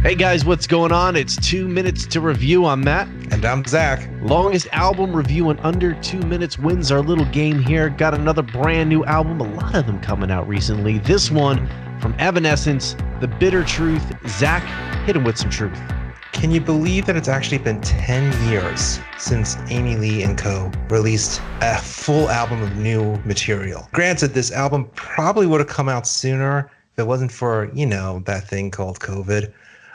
Hey guys, what's going on? It's 2 minutes to review. I'm Matt. And I'm Zach. Longest album review in under 2 minutes wins our little game here. Got another brand new album, a lot of them coming out recently. This one from Evanescence, The Bitter Truth. Zach, hit him with some truth. Can you believe that it's actually been 10 years since Amy Lee and co. released a full album of new material? Granted, this album probably would have come out sooner if it wasn't for, that thing called COVID.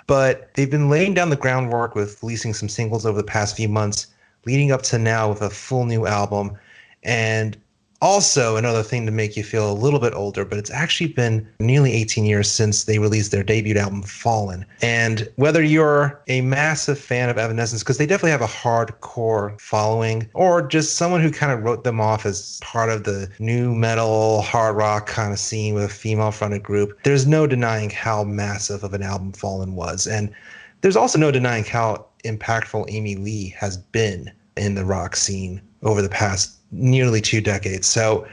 But they've been laying down the groundwork with releasing some singles over the past few months, leading up to now with a full new album. And also another thing to make you feel a little bit older, but it's actually been nearly 18 years since they released their debut album, Fallen. And whether you're a massive fan of Evanescence, because they definitely have a hardcore following, or just someone who kind of wrote them off as part of the new metal, hard rock kind of scene with a female-fronted group, there's no denying how massive of an album Fallen was. And there's also no denying how impactful Amy Lee has been in the rock scene over the past nearly 2 decades. So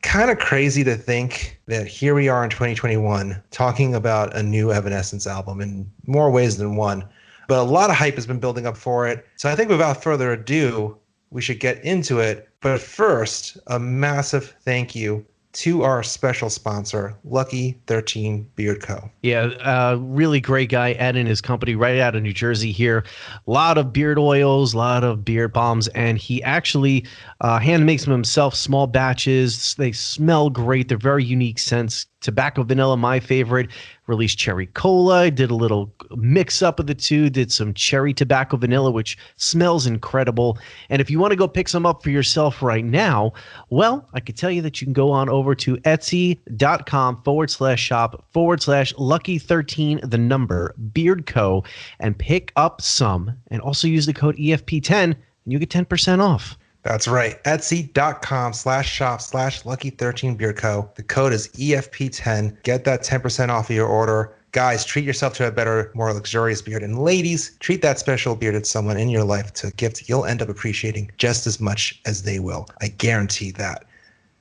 kind of crazy to think that here we are in 2021 talking about a new Evanescence album in more ways than one. But a lot of hype has been building up for it. So I think without further ado, we should get into it. But first, a massive thank you to our special sponsor, Lucky 13 Beard Co. Yeah, really great guy, Ed and his company right out of New Jersey here. A lot of beard oils, a lot of beard balms, and he actually hand makes them himself, small batches. They smell great. They're very unique scents. Tobacco vanilla, my favorite. Released cherry cola. Did a little mix up of the two. Did some cherry tobacco vanilla, which smells incredible. And if you want to go pick some up for yourself right now, well, I could tell you that you can go on over to etsy.com/shop/Lucky13, the number, Beard Co., and pick up some. And also use the code EFP10 and you get 10% off. That's right. Etsy.com/shop/Lucky13 Beard Co. The code is EFP10. Get that 10% off of your order. Guys, treat yourself to a better, more luxurious beard. And ladies, treat that special bearded someone in your life to a gift you'll end up appreciating just as much as they will. I guarantee that.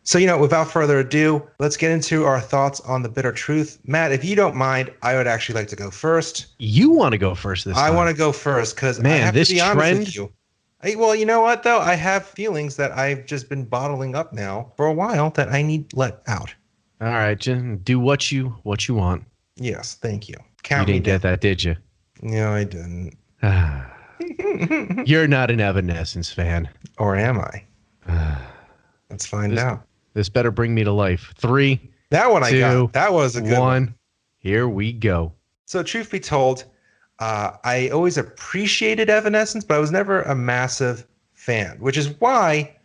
So, without further ado, let's get into our thoughts on The Bitter Truth. Matt, if you don't mind, I would actually like to go first. You want to go first this time? I want to go first because I have to be honest with you. Well, you know what, though? I have feelings that I've just been bottling up now for a while that I need let out. All right, Jim, do what you want. Yes, thank you. You didn't get that, did you? No, I didn't. You're not an Evanescence fan. Or am I? Let's find out. This better bring me to life. 3, that one 2, I got. That was a good one. Here we go. So truth be told, I always appreciated Evanescence, but I was never a massive fan, which is why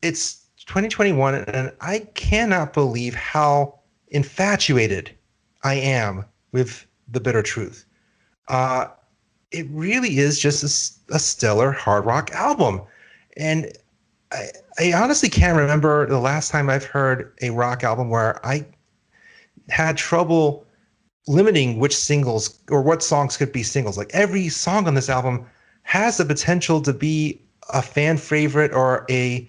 it's 2021 and I cannot believe how infatuated I am with The Bitter Truth. It really is just a stellar hard rock album. And I honestly can't remember the last time I've heard a rock album where I had trouble limiting which singles or what songs could be singles. Like every song on this album has the potential to be a fan favorite or a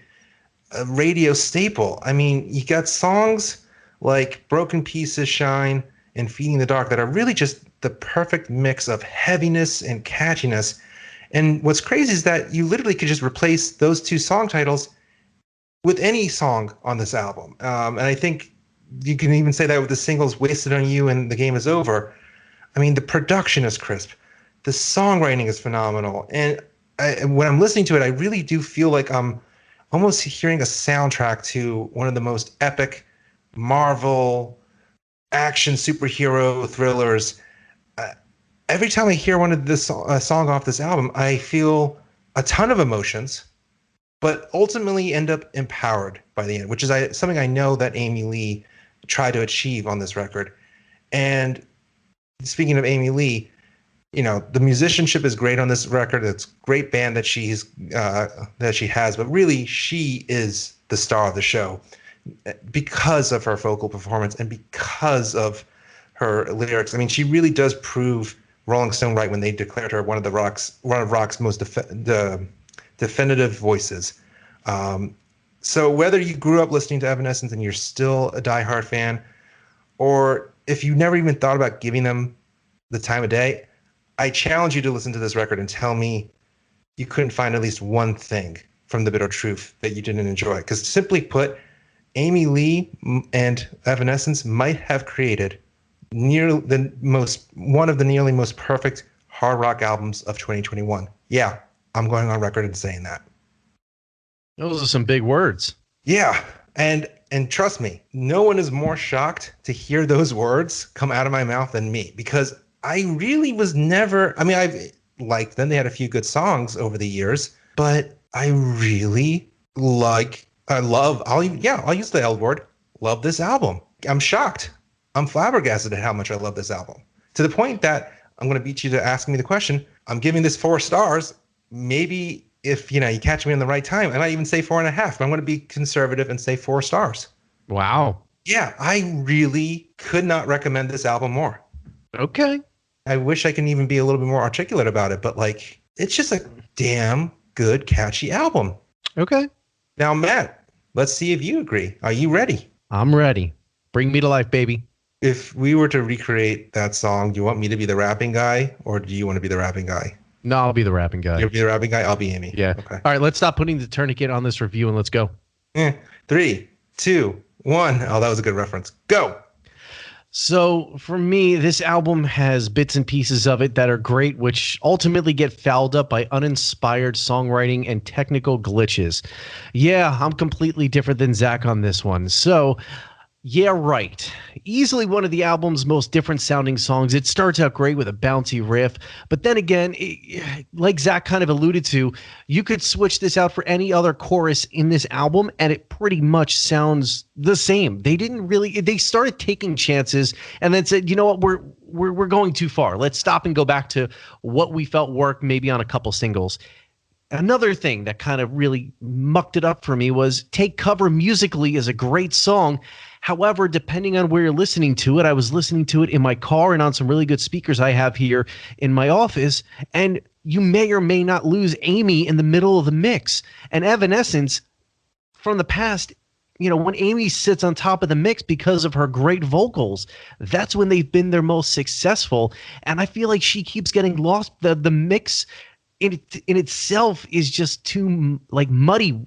radio staple. I mean, you got songs like Broken Pieces, Shine, and Feeding the Dark that are really just the perfect mix of heaviness and catchiness. And what's crazy is that you literally could just replace those two song titles with any song on this album. And I think you can even say that with the singles Wasted on You and The Game Is Over. I mean, the production is crisp. The songwriting is phenomenal. And when I'm listening to it, I really do feel like I'm almost hearing a soundtrack to one of the most epic Marvel action superhero thrillers. Every time I hear one of this song off this album, I feel a ton of emotions, but ultimately end up empowered by the end, which is something I know that Amy Lee tried to achieve on this record. And speaking of Amy Lee, the musicianship is great on this record. It's a great band that she has, but really she is the star of the show because of her vocal performance and because of her lyrics. I mean, she really does prove Rolling Stone right when they declared her one of rock's most definitive voices. So whether you grew up listening to Evanescence and you're still a diehard fan, or if you never even thought about giving them the time of day, I challenge you to listen to this record and tell me you couldn't find at least one thing from The Bitter Truth that you didn't enjoy. Because simply put, Amy Lee and Evanescence might have created one of the nearly most perfect hard rock albums of 2021. Yeah, I'm going on record and saying that. Those are some big words. Yeah, and trust me, no one is more shocked to hear those words come out of my mouth than me, because I really was never, I mean, I've liked them. They had a few good songs over the years, but I really I'll use the L word, love this album. I'm shocked. I'm flabbergasted at how much I love this album, to the point that I'm going to beat you to asking me the question. I'm giving this 4 stars. Maybe if you catch me in the right time, I might even say 4.5, but I'm going to be conservative and say 4 stars. Wow. Yeah, I really could not recommend this album more. Okay. I wish I can even be a little bit more articulate about it, but it's just a damn good, catchy album. Okay. Now, Matt, let's see if you agree. Are you ready? I'm ready. Bring me to life, baby. If we were to recreate that song, do you want me to be the rapping guy, or do you want to be the rapping guy? No, I'll be the rapping guy. You'll be the rapping guy? I'll be Amy. Yeah. Okay. All right, let's stop putting the tourniquet on this review and let's go. 3, 2, 1. Oh, that was a good reference. Go. So for me, this album has bits and pieces of it that are great, which ultimately get fouled up by uninspired songwriting and technical glitches. Yeah, I'm completely different than Zach on this one. So yeah, right. Easily one of the album's most different sounding songs. It starts out great with a bouncy riff, but then again, like Zach kind of alluded to, you could switch this out for any other chorus in this album and it pretty much sounds the same. They started taking chances and then said, you know what, we're going too far. Let's stop and go back to what we felt worked maybe on a couple singles. Another thing that kind of really mucked it up for me was Take Cover musically is a great song. However, depending on where you're listening to it, I was listening to it in my car and on some really good speakers I have here in my office, and you may or may not lose Amy in the middle of the mix. And Evanescence, from the past, when Amy sits on top of the mix because of her great vocals, that's when they've been their most successful. And I feel like she keeps getting lost. The mix in itself is just too muddy.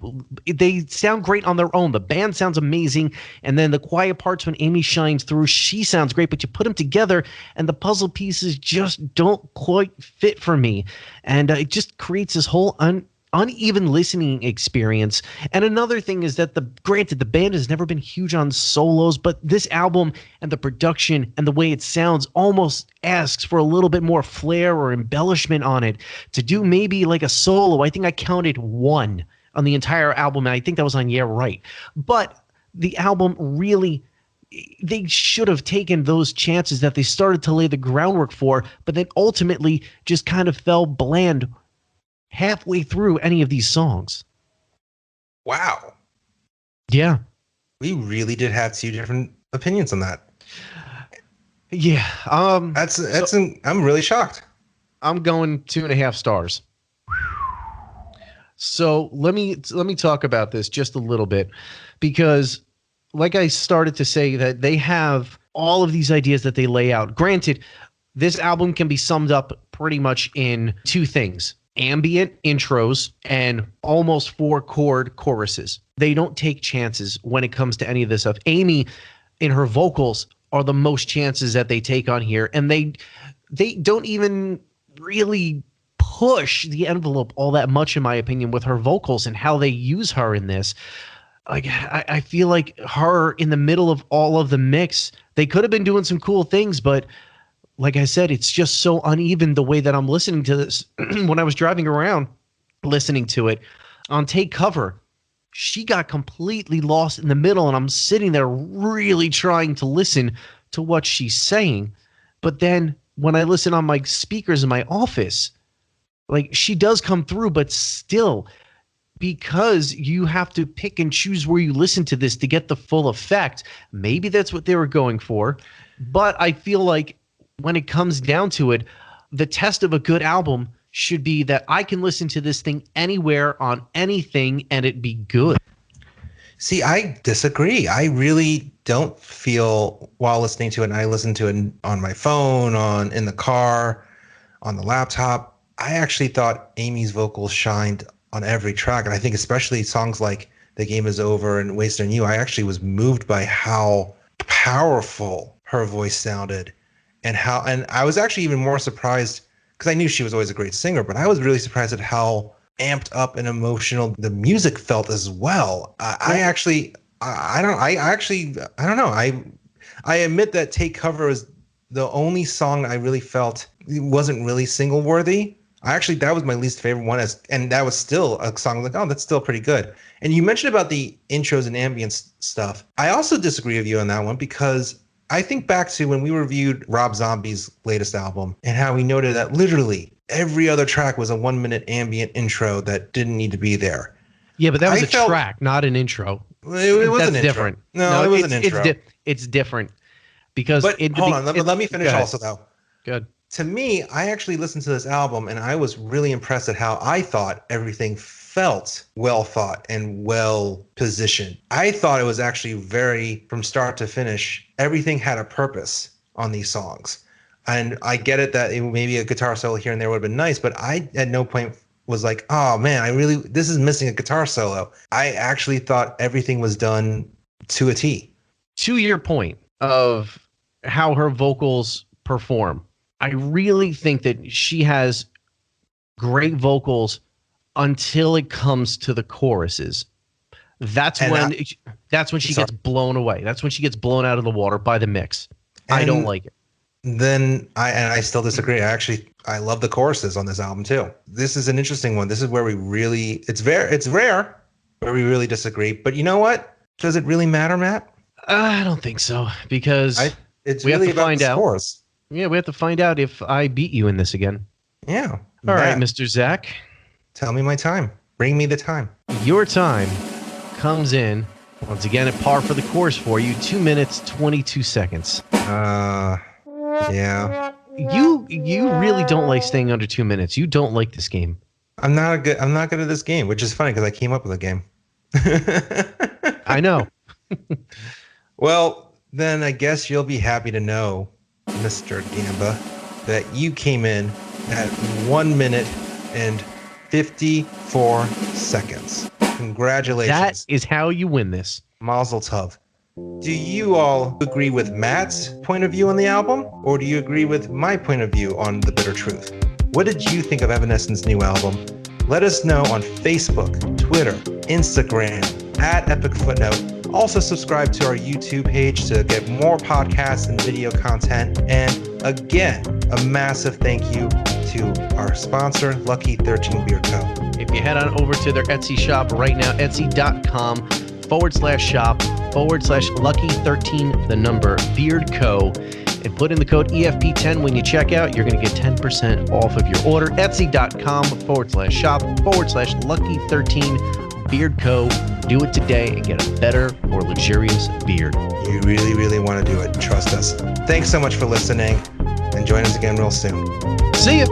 They sound great on their own. The band sounds amazing, and then the quiet parts when Amy shines through, she sounds great. But you put them together, and the puzzle pieces just don't quite fit for me, and it just creates this whole uneven listening experience. And another thing is that granted, the band has never been huge on solos, but this album and the production and the way it sounds almost asks for a little bit more flair or embellishment on it to do maybe like a solo. I think I counted 1 on the entire album, and I think that was on Yeah Right. But the album really, they should have taken those chances that they started to lay the groundwork for, but then ultimately just kind of fell bland halfway through any of these songs. Wow. Yeah. We really did have 2 different opinions on that. Yeah. I'm really shocked. I'm going 2.5 stars. So let me talk about this just a little bit, because like I started to say, that they have all of these ideas that they lay out. Granted, this album can be summed up pretty much in 2 things: ambient intros and almost 4-chord choruses. They don't take chances when it comes to any of this stuff. Amy, in her vocals, are the most chances that they take on here, and they don't even really push the envelope all that much, in my opinion, with her vocals and how they use her in this. Like, I feel like her in the middle of all of the mix, they could have been doing some cool things, but like I said, it's just so uneven the way that I'm listening to this. When I was driving around listening to it on Take Cover, she got completely lost in the middle, and I'm sitting there really trying to listen to what she's saying. But then when I listen on my speakers in my office, she does come through, but still, because you have to pick and choose where you listen to this to get the full effect. Maybe that's what they were going for, but I feel like when it comes down to it, the test of a good album should be that I can listen to this thing anywhere on anything and it be good. See, I disagree. I really don't feel while listening to it, and I listen to it on my phone, in the car, on the laptop, I actually thought Amy's vocals shined on every track. And I think especially songs like The Game Is Over and Wasted on You, I actually was moved by how powerful her voice sounded, and I was actually even more surprised because I knew she was always a great singer, but I was really surprised at how amped up and emotional the music felt as well. I don't know. I admit that Take Cover is the only song I really felt wasn't really single worthy. That was my least favorite one, and that was still a song like, oh, that's still pretty good. And you mentioned about the intros and ambience stuff. I also disagree with you on that one because I think back to when we reviewed Rob Zombie's latest album and how he noted that literally every other track was a 1 minute ambient intro that didn't need to be there. Yeah, but that was track, not an intro. It was an intro. Different. No, it was an intro. It's different because. But hold on, let me finish also though. Good. To me, I actually listened to this album and I was really impressed at how I thought everything felt well thought and well positioned. I thought it was actually from start to finish, everything had a purpose on these songs. And I get it that maybe a guitar solo here and there would have been nice, but I at no point was like, oh man, this is missing a guitar solo. I actually thought everything was done to a T. To your point of how her vocals perform, I really think that she has great vocals until it comes to the choruses. That's when she gets blown away. That's when she gets blown out of the water by the mix. I don't like it. Then I still disagree. I love the choruses on this album too. This is an interesting one. This is where it's rare where we really disagree. But you know what? Does it really matter, Matt? I don't think so because we really have to find out. Scores. Yeah, we have to find out if I beat you in this again. Yeah. All right, Mr. Zach. Tell me my time. Bring me the time. Your time comes in, once again, at par for the course for you, 2 minutes, 22 seconds. Yeah. You really don't like staying under 2 minutes. You don't like this game. I'm not good at this game, which is funny because I came up with a game. I know. Well, then I guess you'll be happy to know, Mr. Gamba, that you came in at 1 minute and 54 seconds. Congratulations. That is how you win this. Mazel tov. Do you all agree with Matt's point of view on the album, or do you agree with my point of view on The Bitter Truth? What did you think of Evanescence's new album? Let us know on Facebook, Twitter, Instagram, at Epic Footnote. Also subscribe to our YouTube page to get more podcasts and video content. And again, a massive thank you to our sponsor, Lucky 13 Beer Co. If you head on over to their Etsy shop right now, etsy.com/shop/Lucky13, the number Beard Co. And put in the code EFP10 when you check out. You're going to get 10% off of your order. Etsy.com/shop/Lucky13 Beard Co. Do it today and get a better, more luxurious beard. You really, really want to do it. Trust us. Thanks so much for listening, and join us again real soon. See ya.